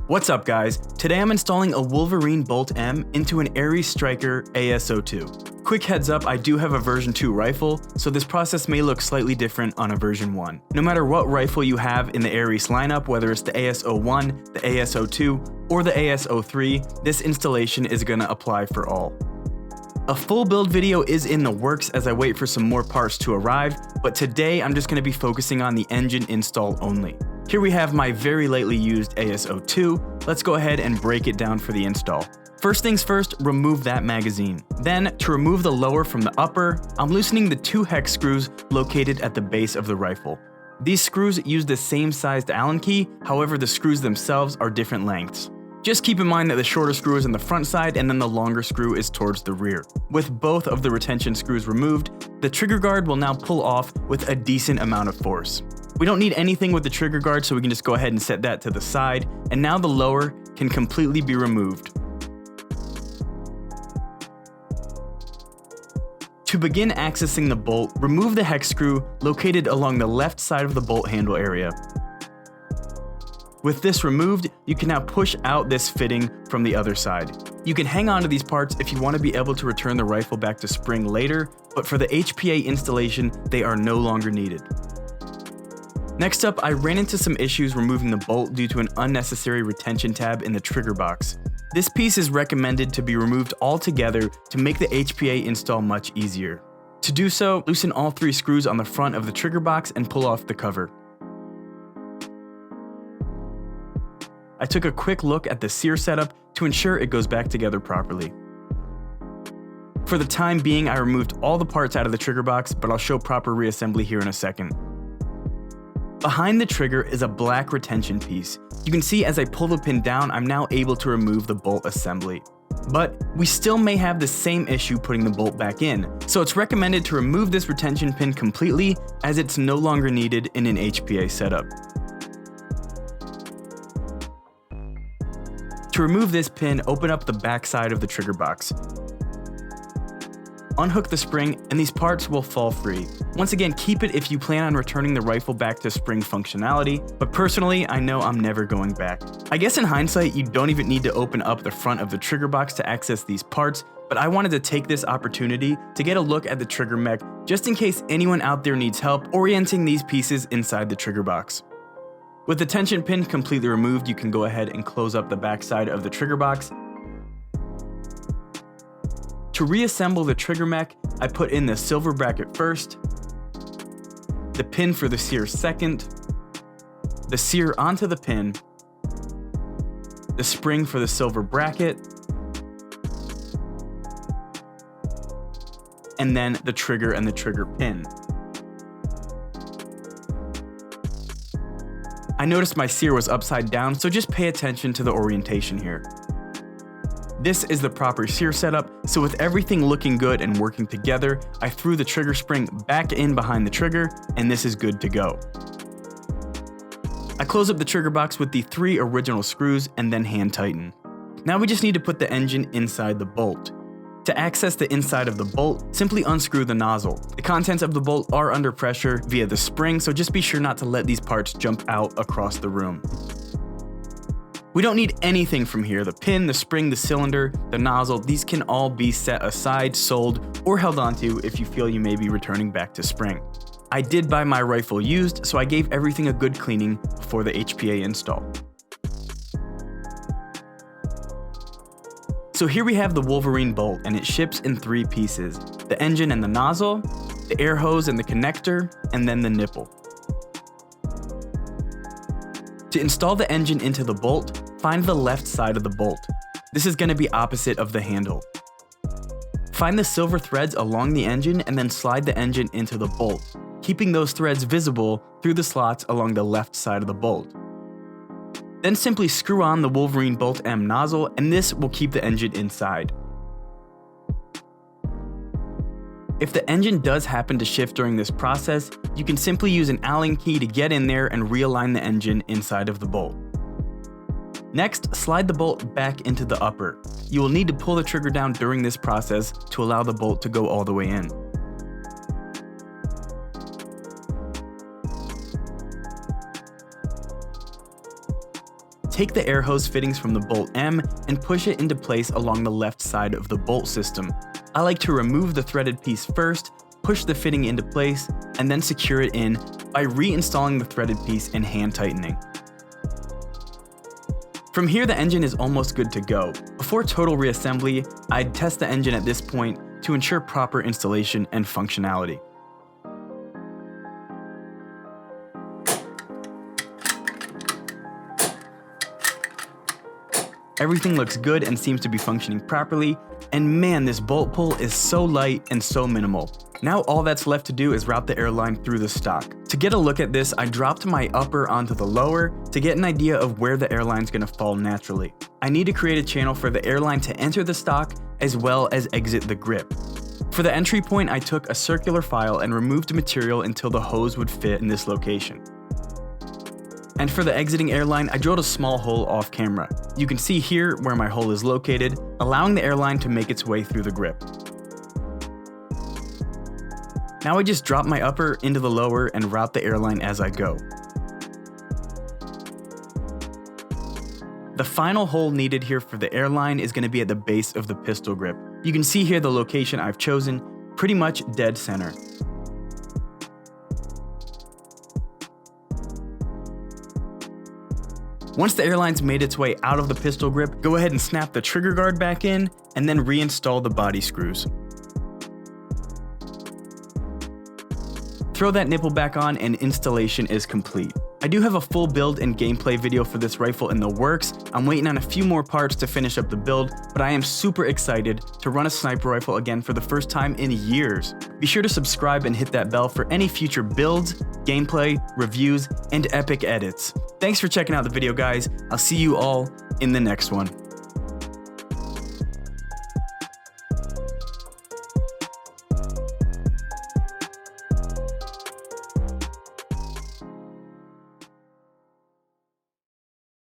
What's up guys, today I'm installing a Wolverine Bolt M into an ARES Striker AS-02. Quick heads up, I do have a version 2 rifle, so this process may look slightly different on a version 1. No matter what rifle you have in the ARES lineup, whether it's the AS-01, the AS-02, or the AS-03, this installation is going to apply for all. A full build video is in the works as I wait for some more parts to arrive, but today I'm just going to be focusing on the engine install only. Here we have my very lightly used AS-02. Let's go ahead and break it down for the install. First things first, remove that magazine. Then, to remove the lower from the upper, I'm loosening the 2 hex screws located at the base of the rifle. These screws use the same sized Allen key, however the screws themselves are different lengths. Just keep in mind that the shorter screw is on the front side and then the longer screw is towards the rear. With both of the retention screws removed, the trigger guard will now pull off with a decent amount of force. We don't need anything with the trigger guard, so we can just go ahead and set that to the side, and now the lower can completely be removed. To begin accessing the bolt, remove the hex screw located along the left side of the bolt handle area. With this removed, you can now push out this fitting from the other side. You can hang on to these parts if you want to be able to return the rifle back to spring later, but for the HPA installation, they are no longer needed. Next up, I ran into some issues removing the bolt due to an unnecessary retention tab in the trigger box. This piece is recommended to be removed altogether to make the HPA install much easier. To do so, loosen all 3 screws on the front of the trigger box and pull off the cover. I took a quick look at the sear setup to ensure it goes back together properly. For the time being, I removed all the parts out of the trigger box, but I'll show proper reassembly here in a second. Behind the trigger is a black retention piece. You can see as I pull the pin down, I'm now able to remove the bolt assembly. But we still may have the same issue putting the bolt back in, so it's recommended to remove this retention pin completely as it's no longer needed in an HPA setup. To remove this pin, open up the back side of the trigger box. Unhook the spring and these parts will fall free. Once again, keep it if you plan on returning the rifle back to spring functionality, but personally, I know I'm never going back. I guess in hindsight, you don't even need to open up the front of the trigger box to access these parts, but I wanted to take this opportunity to get a look at the trigger mech just in case anyone out there needs help orienting these pieces inside the trigger box. With the tension pin completely removed, you can go ahead and close up the back side of the trigger box. To reassemble the trigger mech, I put in the silver bracket first, the pin for the sear second, the sear onto the pin, the spring for the silver bracket, and then the trigger and the trigger pin. I noticed my sear was upside down, so just pay attention to the orientation here. This is the proper sear setup, so with everything looking good and working together, I threw the trigger spring back in behind the trigger, and this is good to go. I close up the trigger box with the 3 original screws and then hand tighten. Now we just need to put the engine inside the bolt. To access the inside of the bolt, simply unscrew the nozzle. The contents of the bolt are under pressure via the spring, so just be sure not to let these parts jump out across the room. We don't need anything from here. The pin, the spring, the cylinder, the nozzle, these can all be set aside, sold, or held onto if you feel you may be returning back to spring. I did buy my rifle used, so I gave everything a good cleaning before the HPA install. So here we have the Wolverine Bolt, and it ships in 3 pieces: the engine and the nozzle, the air hose and the connector, and then the nipple. To install the engine into the bolt, find the left side of the bolt. This is going to be opposite of the handle. Find the silver threads along the engine and then slide the engine into the bolt, keeping those threads visible through the slots along the left side of the bolt. Then simply screw on the Wolverine Bolt M nozzle, and this will keep the engine inside. If the engine does happen to shift during this process, you can simply use an Allen key to get in there and realign the engine inside of the bolt. Next, slide the bolt back into the upper. You will need to pull the trigger down during this process to allow the bolt to go all the way in. take the air hose fittings from the Bolt M and push it into place along the left side of the bolt system. I like to remove the threaded piece first, push the fitting into place, and then secure it in by reinstalling the threaded piece and hand tightening. From here, the engine is almost good to go. Before total reassembly, I'd test the engine at this point to ensure proper installation and functionality. Everything looks good and seems to be functioning properly, and man, this bolt pull is so light and so minimal. Now all that's left to do is route the airline through the stock. To get a look at this, I dropped my upper onto the lower to get an idea of where the airline's going to fall naturally. I need to create a channel for the airline to enter the stock as well as exit the grip. For the entry point, I took a circular file and removed material until the hose would fit in this location. And for the exiting airline, I drilled a small hole off camera. You can see here where my hole is located, allowing the airline to make its way through the grip. Now I just drop my upper into the lower and route the airline as I go. The final hole needed here for the airline is going to be at the base of the pistol grip. You can see here the location I've chosen, pretty much dead center. Once the airline's made its way out of the pistol grip, go ahead and snap the trigger guard back in, and then reinstall the body screws. Throw that nipple back on and installation is complete. I do have a full build and gameplay video for this rifle in the works. I'm waiting on a few more parts to finish up the build, but I am super excited to run a sniper rifle again for the first time in years. Be sure to subscribe and hit that bell for any future builds, gameplay, reviews, and epic edits. Thanks for checking out the video, guys. I'll see you all in the next one.